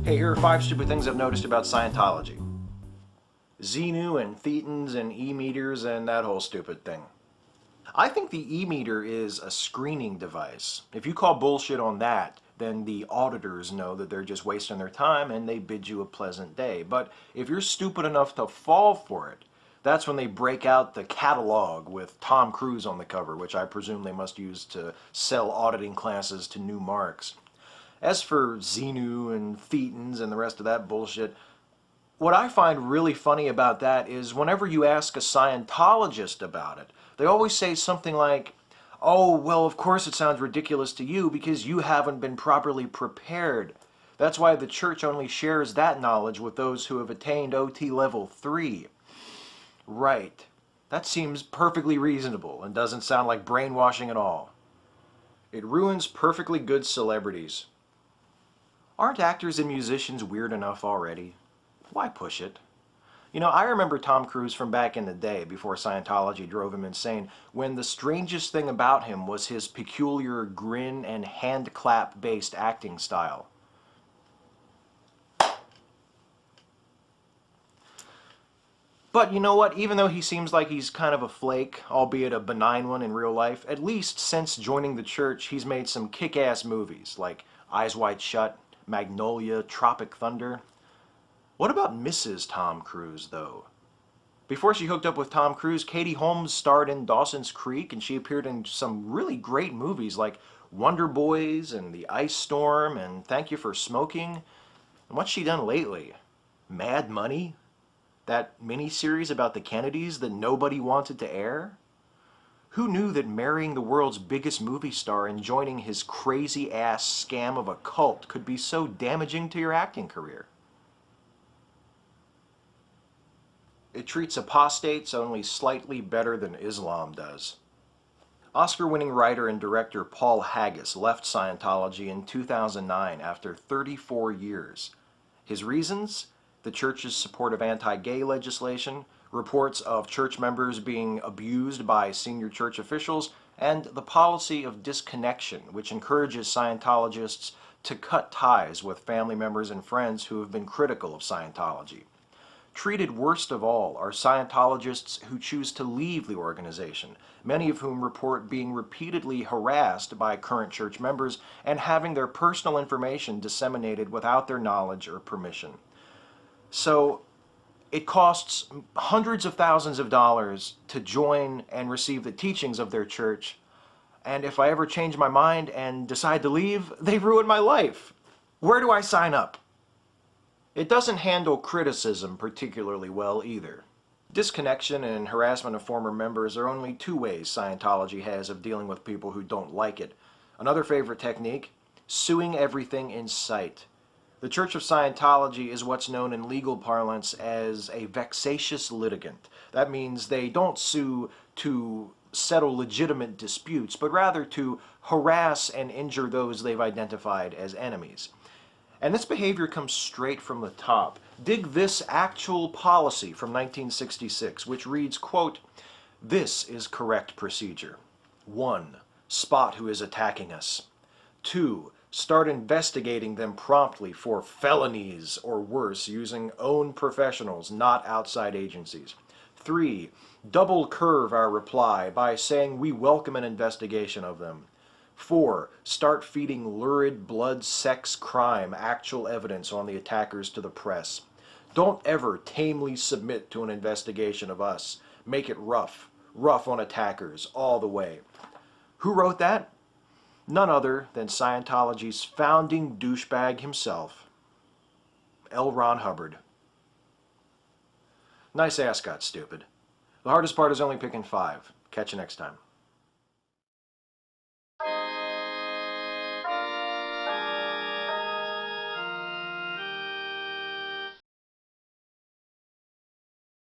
Hey, here are 5 stupid things I've noticed about Scientology. Xenu and thetans and EMeters and that whole stupid thing. I think the EMeter is a screening device. If you call bullshit on that, then the auditors know that they're just wasting their time and they bid you a pleasant day. But if you're stupid enough to fall for it, that's when they break out the catalog with Tom Cruise on the cover, which I presume they must use to sell auditing classes to new marks. As for Xenu and thetans and the rest of that bullshit, what I find really funny about that is whenever you ask a Scientologist about it, they always say something like, "Oh, well, of course it sounds ridiculous to you because you haven't been properly prepared. That's why the church only shares that knowledge with those who have attained OT level 3. Right. That seems perfectly reasonable and doesn't sound like brainwashing at all. It ruins perfectly good celebrities. Aren't actors and musicians weird enough already? Why push it? You know, I remember Tom Cruise from back in the day, before Scientology drove him insane, when the strangest thing about him was his peculiar grin and hand clap based acting style. But you know what, even though he seems like he's kind of a flake, albeit a benign one in real life, at least since joining the church he's made some kick-ass movies like Eyes Wide Shut, Magnolia, Tropic Thunder. What about Mrs. Tom Cruise, though? Before she hooked up with Tom Cruise, Katie Holmes starred in Dawson's Creek, and she appeared in some really great movies like Wonder Boys and The Ice Storm and Thank You for Smoking. And what's she done lately? Mad Money? That miniseries about the Kennedys that nobody wanted to air? Who knew that marrying the world's biggest movie star and joining his crazy-ass scam of a cult could be so damaging to your acting career? It treats apostates only slightly better than Islam does. Oscar-winning writer and director Paul Haggis left Scientology in 2009 after 34 years. His reasons? The church's support of anti-gay legislation, reports of church members being abused by senior church officials, and the policy of disconnection, which encourages Scientologists to cut ties with family members and friends who have been critical of Scientology. Treated worst of all are Scientologists who choose to leave the organization, many of whom report being repeatedly harassed by current church members and having their personal information disseminated without their knowledge or permission. So, it costs hundreds of thousands of dollars to join and receive the teachings of their church, and if I ever change my mind and decide to leave, they ruin my life. Where do I sign up? It doesn't handle criticism particularly well either. Disconnection and harassment of former members are only 2 ways Scientology has of dealing with people who don't like it. Another favorite technique? Suing everything in sight. The Church of Scientology is what's known in legal parlance as a vexatious litigant. That means they don't sue to settle legitimate disputes, but rather to harass and injure those they've identified as enemies. And this behavior comes straight from the top. Dig this actual policy from 1966, which reads, quote, "This is correct procedure. 1. Spot who is attacking us. 2. Start investigating them promptly for felonies or worse using own professionals, not outside agencies. 3. Double curve our reply by saying we welcome an investigation of them. 4. Start feeding lurid blood, sex, crime, actual evidence on the attackers to the press. Don't ever tamely submit to an investigation of us. Make it rough. Rough on attackers, all the way." Who wrote that? None other than Scientology's founding douchebag himself, L. Ron Hubbard. Nice ascot, stupid. The hardest part is only picking 5. Catch you next time.